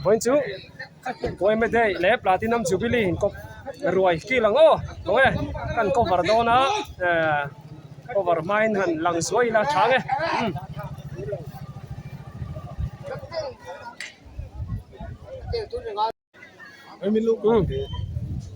point chú point mấy đây lẽ platinum jubilee hình cốc ruồi kia lằng ô đúng không căn cover đó nó cover mine hẳn lằng suối là trắng ấy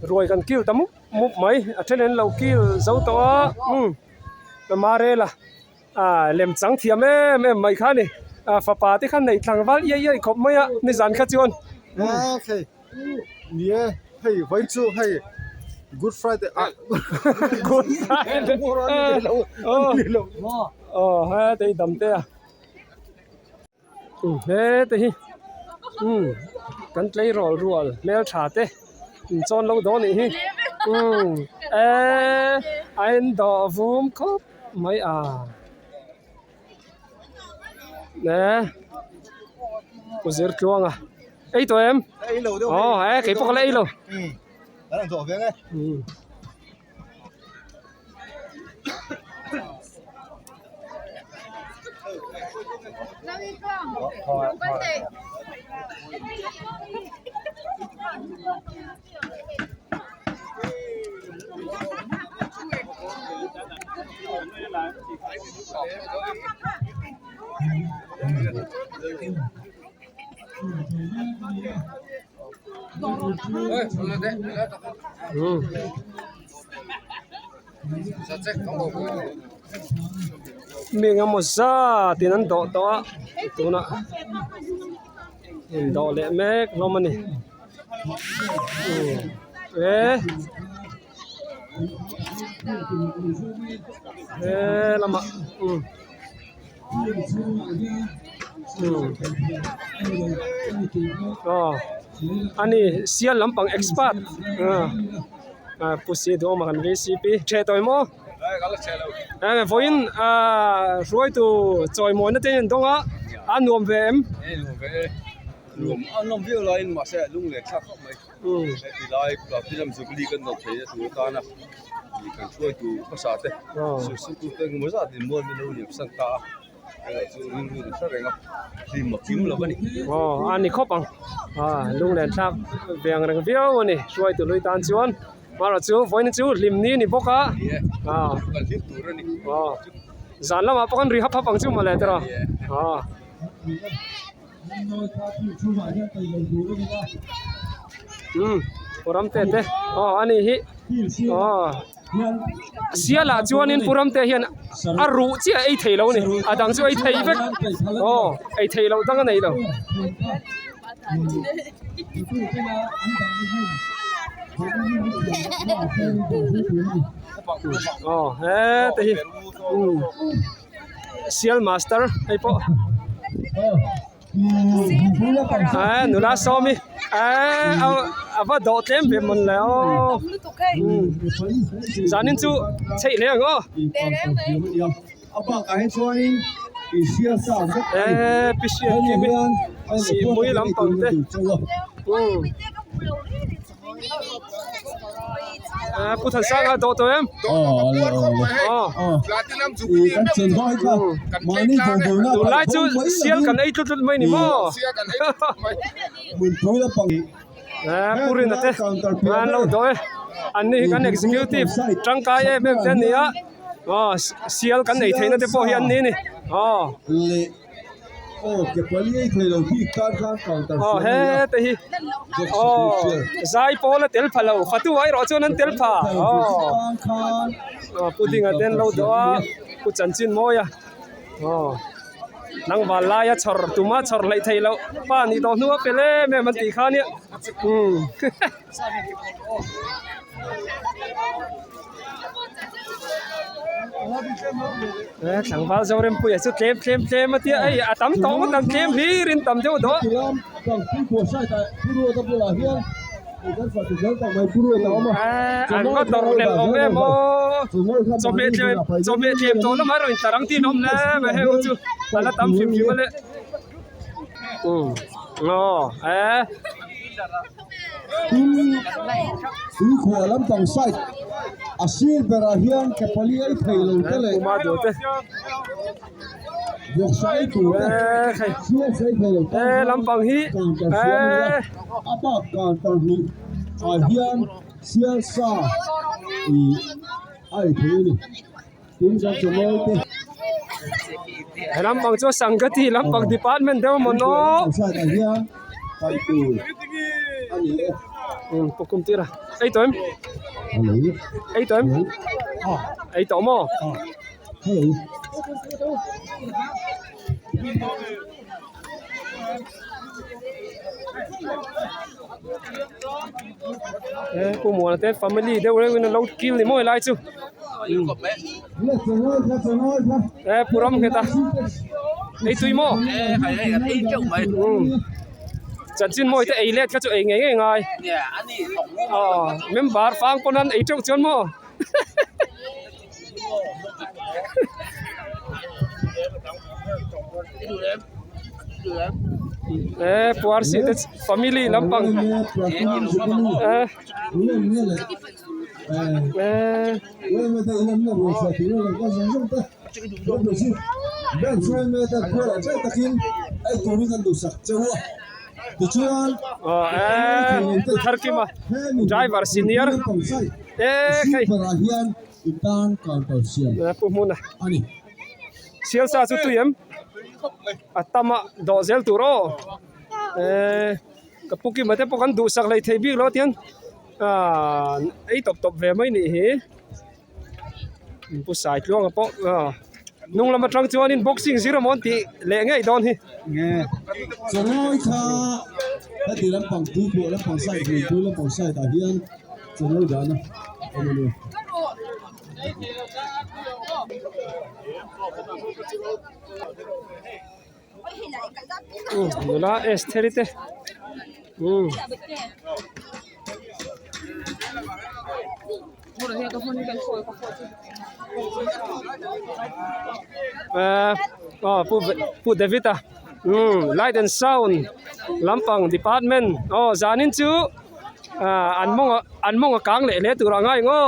rồi cần kêu tấm mục mấy cho nên lâu kêu dấu to mà re là lem trắng thiam em mấy khá này phá phá thì khăn này thằng vắt ye khóc mấy á nên dàn khát chôn okay yeah hey vậy chú hey Good Friday Good Friday ha đây đầm tê thế thì cần lấy rồi mèo trà tê chọn lâu đó này anh đào vum khóc mấy nè có giật chuông ấy tụi em cái phục lấy lâu đã làm tổ viên đấy miệng một sa thì nó đỏ đỏ tụi nó đỏ lẹ mẹ lo mà nè làm mà anh ấy siêu lắm bằng expert pussy đó mà cần recipe chơi tôi mò voin rồi tu chơi mò nó tên đó á anh nuông về em nuông anh nuông việc lại mà sẽ lung lẹt chắc không mấy thì lại gặp thì làm giúp đi cần nộp thuế cho ta nè thì cầnช่วยtuภาษาthế sự tu tên mới ra thì mua mình đâu nhiều sang ta chú lung sát rồi thì một kiếm là vậy anh ấy khóc bằng lung lẹt chắc về ngành việc nàyช่วยtu lui tan chuan mà là chú với chú lim ní ní bốc á dàn lắm mà bốc ăn rihap hấp bằng chú mà lại đó puram te te anh ấy xia là chú anh puram te hiện ru chứ ai thấy lâu này đang chú ai thấy vậy ai thấy lâu đang cái này đâu thế thì Seal Master ấy po nụ lá xôm đi vợ đổ thêm về mìnhแล้วdàn nên chú chạy lên ngó bishia kimi si mũi lắm bằng thế phụ thần sang đồ tụi em tụi lại chú siêu cần ấy chút mấy nè mò purin thế anh lâu rồi anh ấy cần executive trăng cái em tên này á siêu cần này thấy nó để bảo hiểm này nè cái quản lý thay đầu khi can hết thì giải phẫu là tel phá lâu phát tu ai rồi cho nên tel phá pudding ở trên lâu đó put chân chín môi nang vào lại chор tuma chор lại thay lâu pa ni đó nữa pele mẹ mình tì khá nhé thằng vào rồi em bây giờ claim mà tiếc ấy tắm to mà tắm claim đi rin tắm chỗ đó anh có đồ đẹp không em cho biết claim cho nó mà rồi tarang tin không nè mà hay không chứ là tắm phim mà đấy khổ lắm tổng sai asil berahian ke pali ai thei lo te le ma do te buộc sai tủ khay chia sai thầy lampang hi apa còn còn hi hian chia sa ai thế này tin rằng cho tôi lampang cho sangati lampang department deu mono sa ta hian kai tu ani pokum tira ai toim ani ai toim ai tomo hey cô muốn là Tết family đâu đấy nó lâu kill thì mỗi lại chứ puram kita ấy tui mo chẳng chín mỗi thế ấy lết cái chỗ ấy ngay ngay member phang con ăn ấy chỗ chốn mo puar si family lampang thar kima driver senior khay pumuna sial sa chu tuyem atama dozel turo kapuki mate pokan du sak lai thei bi lo tian ei top ve mai ni hi pu sai tlong po nung lama trang chuan in boxing zero mon ti le ngai don hi nghe cho nói tha ta thì làm bằng tu bộ làm bằng sai thì tu làm bằng sai ta hiền cho nói đó nè ông ơi nula esterite pu Davita light and sound lampang department zanin chu an mong kang le tu ra ngai ngo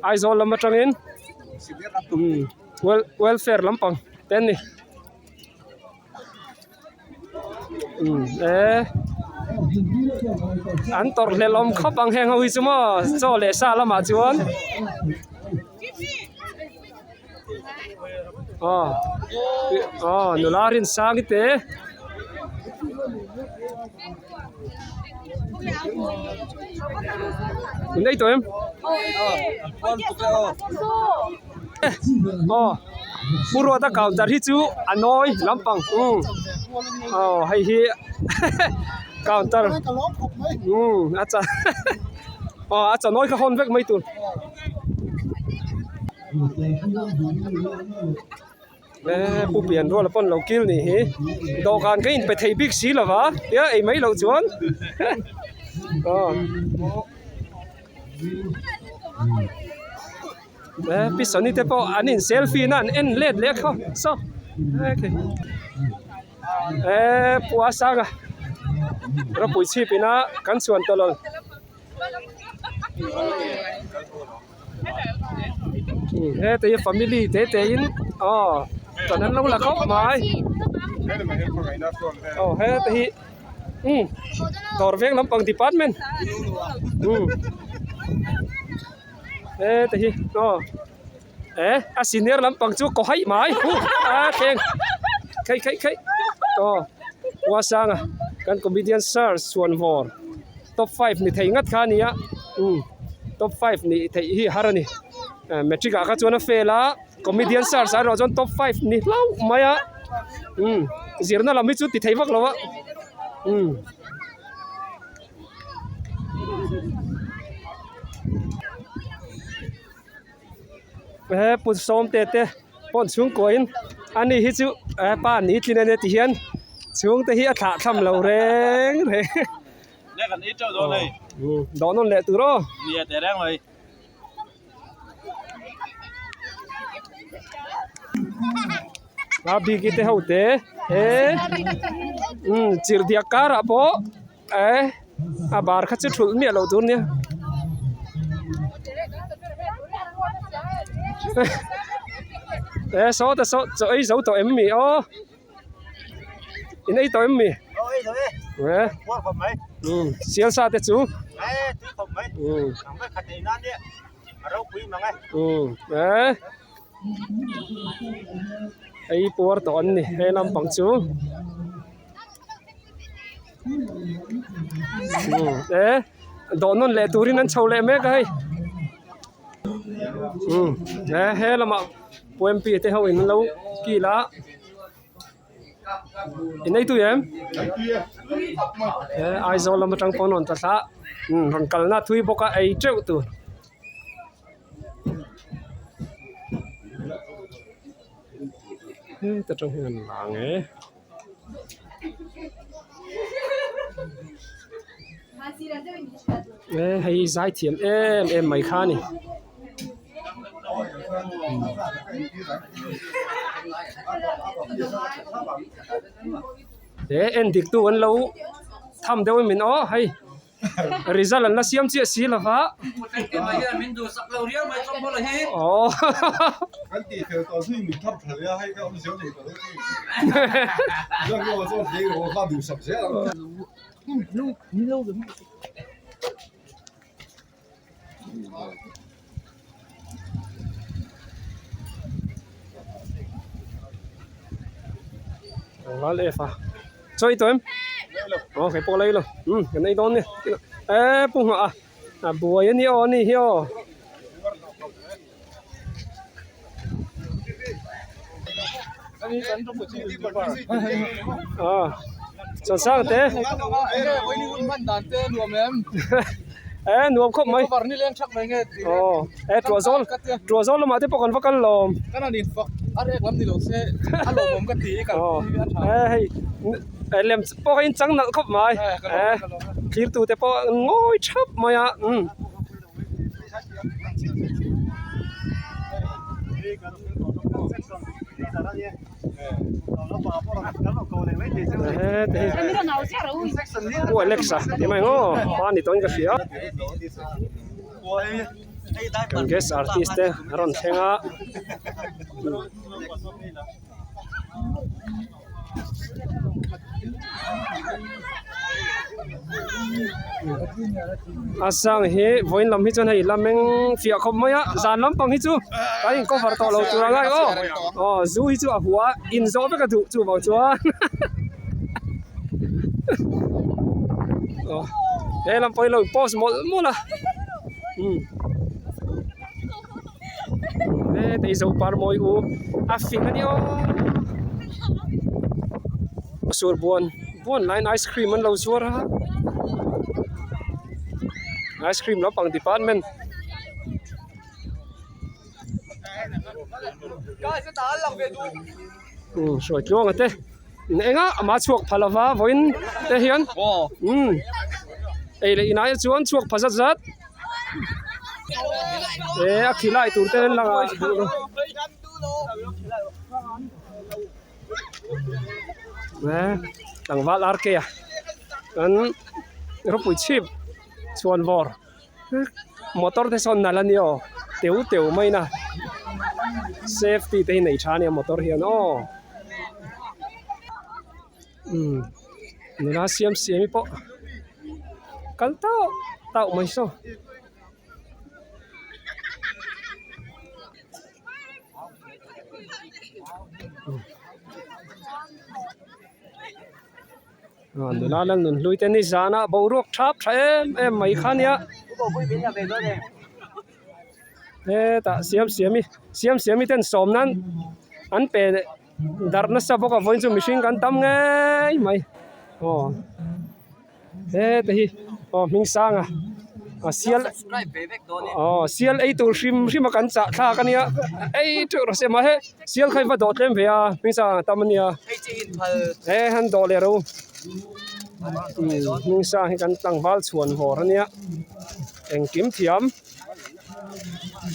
ai zo lam atangin welfare lampang ten ni an tor le lom khapang heng hui chuma cho le sa lama chuan nularin sang te đây tụi em puro ta counter hi chu anoi lampang hay hi counter acha acha noi ka hon vek mai tu pu pian ro la pon lo kil ni hi do kan ke in pe thei big si la wa ya ei mai lo chuan pisoni te po anin selfie nan en let le kho so okay puasa ga ra pui chi pina kan chuan tolol te family te in tận anh lâu là khóc mày te hi tор veng lam pang department te hi a senior lam pang chu ko hai mai keng khai wa sang kan comedian stars suan vor top 5 ni thei ngat kha ni ya top 5 ni thei hi harani metric ka chuan fela comedian stars aro jon top 5 ni lau maya zirna lami chu ti thei vak lawa pu som te pon chung koin ani hi chu pa ni tin ne ti hian chung te hi a tha tham lo reng re le kan ít cho đó này đó non le tu ro nhiệt để đang rồi bi ki te hote chir dia kar abo a bar kha chu thul mi lo tur nia số ta số cho ấy dấu tàu em mì ô in ấy tàu em mì Ôi rồi, nè qua phòng mấy, xiên sa tết chú ấy, tí phòng mấy, không mấy khát đi năn đi, rau quý mà ngay, nè ấy bùa tòn nè hay làm bằng chú nè đòn non lệ turi nan chau lệ mấy cái nè hay làm em pi te hậu in lâu kỳ lá in đây tụi em ai zo làm trang phong non ta sa hằng kal na thui boka ai treu tu ta trong hình làng ấy hay giải thiểm em mày khá nè để em điệp tu anh lâu thăm đâu mình ó hay result là xiêm chia xí là phá ồ cái gì theo tôi suy mình thấp thời á hay cái ông xíu gì tôi nhưng mà tôi thấy我看到什么了lá lệ phá chơi tụi em cái bộ lấy luôn cái này đón nè bung hả bùa yên đi on đi hiếu sẵn sàng thế nuông không mấy trùa gió mà thế còn vẫn lồm làm bao nhiêu trắng nặng không mày khi tụi thế bao ngồi chắp mày à ủa Alexa thì mày ngó hoa này tôi cái gì á cái guest artist đấy Ron Thenga sang hi voin lam hi chon hei lameng fia khom maya zan lam pang hi chu kai ko var to lo tu ra ngai o zu hi chu a huwa in zo be ka du chu bao chuan he lam poi lo pos mo la te zo par moi u a fin ani o sur buon line ice cream an lo zuar ha ice cream lo pang department soi chuang ate nenga ama chuak phalawa voin te hian ei le inai chuan chuak phazat zat a khilai tur te langa tang wal arke ya an ropui chip chuan vor motor te son nalanio teu mai na safety te nei thania motor hian o nuna siam po kal tao mai so nuna lang nun lui te ni zana borok thap em mai khania ta siam ten som nan an pe darna sa boka voin chu machine kan tam ngai mai te hi ming sanga sial ei tur hrim kan cha tha kania ei tu ro se ma he sial khai va do tlem ve a ming sa tamania han do le ro ming sa hi kan tang wal chuan hor ania eng kim thiam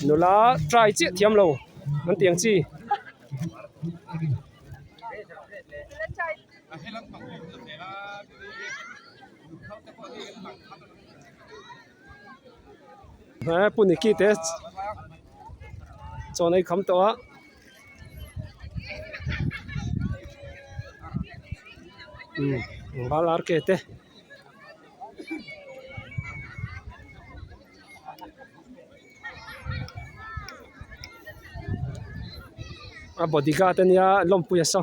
nula try chi thiam lo an tiang chi puniki te cho này khám to balar ke te a bodyguard ania lompuya so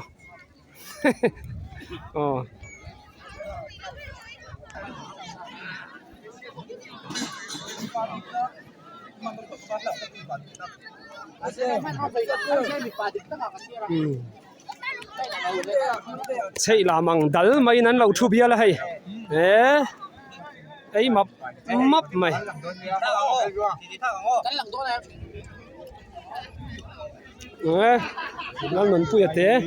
oh xây là măng đල් mấy nắn lâu thu bia là hay ấy mập mập mày nó mình vui thế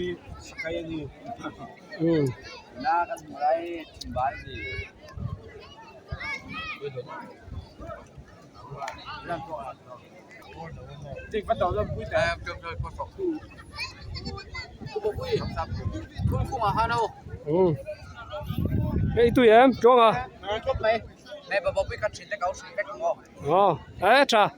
Chính bắt đầu là vui thế. Ê tụi em chọn à Mẹ bà bố biết cắt xịt cái cấu xịt cái ngon. trà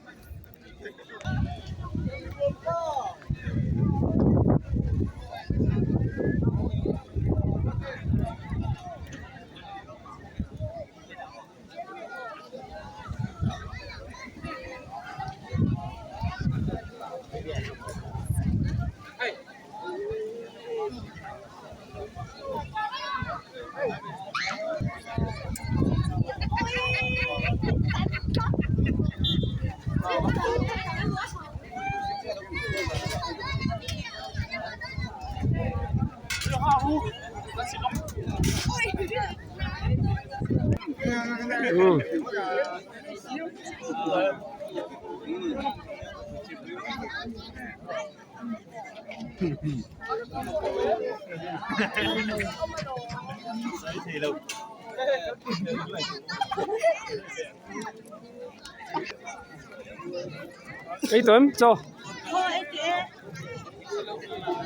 ấy tụi em cho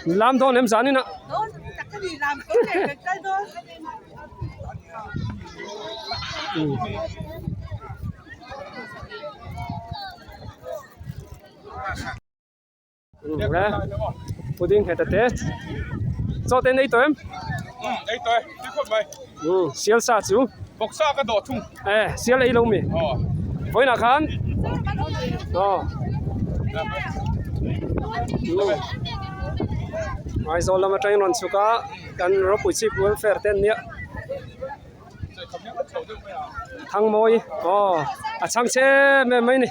làm thôi em sẵn đi nè cái gì làm cái này cái thôi. Đấy, pudding hết tết, cho tên ấy tụi em, Đây tôi, chứ không mày. xiên sa chú, Bọc xa cái đỏ thùng. xiên lấy lông mì, với nào khán, ai rồi làm cái non suka, kan ropu chip welfare tên nhé, thằng mồi, chăng xe mấy này.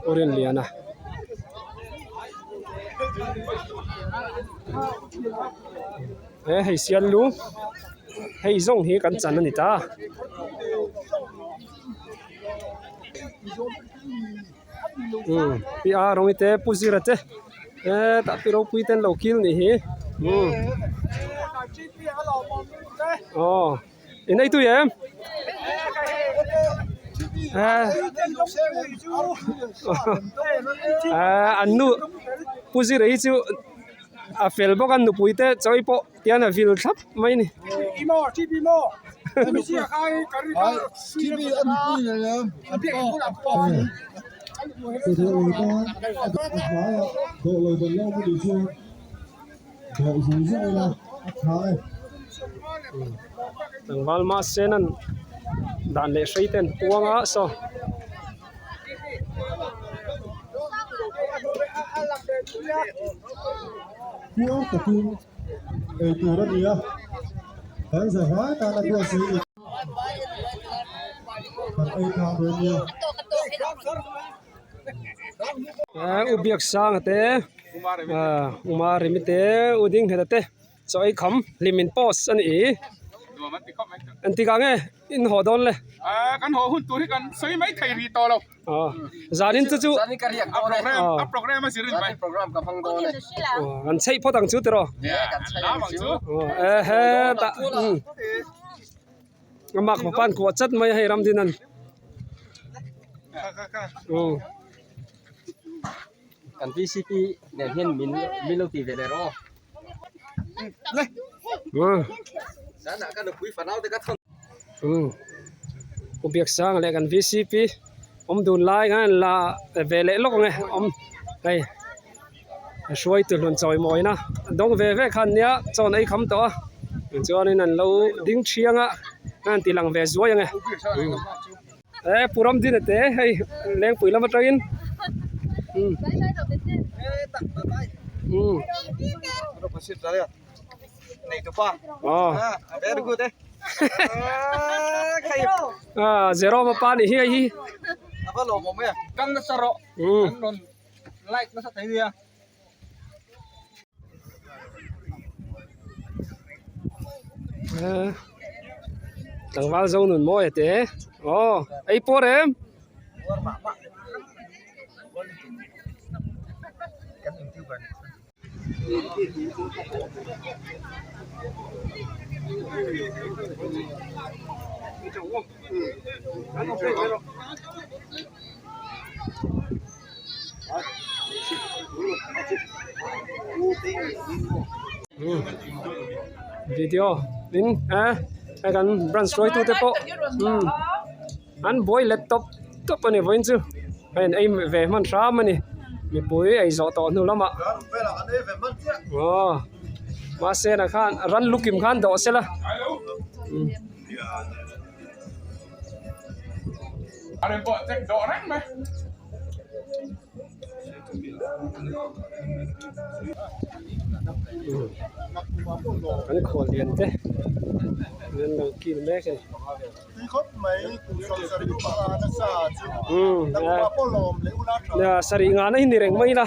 Oren liana hay xiên lu hay zong hi kan chan ani ta pi a rong ite puzirate ta pi ro pui ten lo kil ni hi in đây tụi em anh nu puzi đấy chứ phèn bóc anh nu pui te chơi po tiền là vil thấp mấy nè Imo, TV Imo. Mình sẽ khai cái TV ăn cùi này nè. Ăn biết cũng làm bò. Tôi thấy người ta khá độ lời bật nhau đi chưa độ dùng rất là khá tầng val ma senan đàn lệ xây tên uang á so Quốc tập trung ở tù đó đi á hắn giải hóa ta là của sĩ còn ai thao được nhiều ubiak sang te umar mi te uding he te so ai kham limin post an e anti ka nge in hodon le Kan ho hun tu kan soi mai thai ri to lo. zanin chu Program mà sirin mai. Program ka phang do ne. an chei pho tang chu te ro Lá bằng chú. he ta mak ma pan ko chat mai hai ram dinan Kan PCP ne hian min lo ti ve de ro. Sana kan pui fanau te ka thon. Ku biak sang le kan VCP đun lai ngan la về lệ lốc nghe đây xuôi từ luận tròi mồi na đông về khăn nhá cho này khăm to cho nên là lâu đinh chiang á ngan tì lăng về xuôi nghe ê puram din te hay leng pui lam train Ano pa sit tayo? Nito pa. Very good eh. Kayo. Zero mà pa ni hi Apa lo mo ya? Kang na saro. Non like na sa tayo ya. Tang val zone nun mo te ai por em video din ai kan brand story tu te po an boy laptop top ani voin chu ai về man sa mani mi pui ai zo to nu lama ma se na khan ran lukim khan do se la Ada buat cek dorang mah. an khol liền te nên đầu kim mẹ cái đi khóc mấy cụ sầu sầu đi qua nó xa chứ đừng qua bao lồm lấy u lát rồi nè sari ngana hindi reng mai la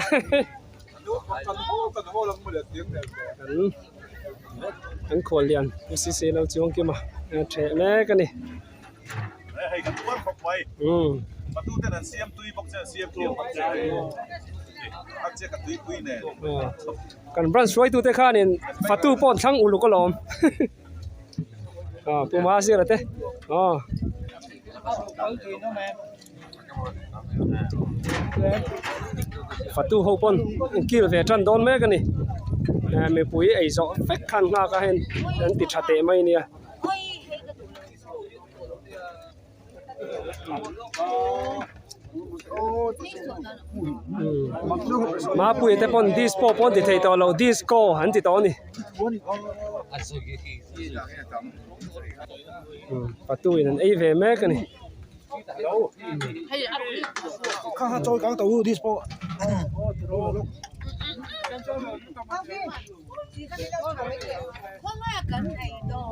an khol liền si se lo chuang ki ma the mẹ cái này Hay kan tuan kok mai. Patu te nan siam tui bok cha siam tui bok cha. Ak che ka tui pui ne. kan brand soi tu te khan in fatu pon thang ulu ko lom pu ma si ra te fatu ho pon kil ve tran don me kan ni me pui ai zo fek khan nga ka hen an ti thate mai nia ma pui te pon dispo pon ti thei to lo disco han ti to ni patu in ai ve me kan ni kha trôi cao tàu đi sport Không ai cần này đồ.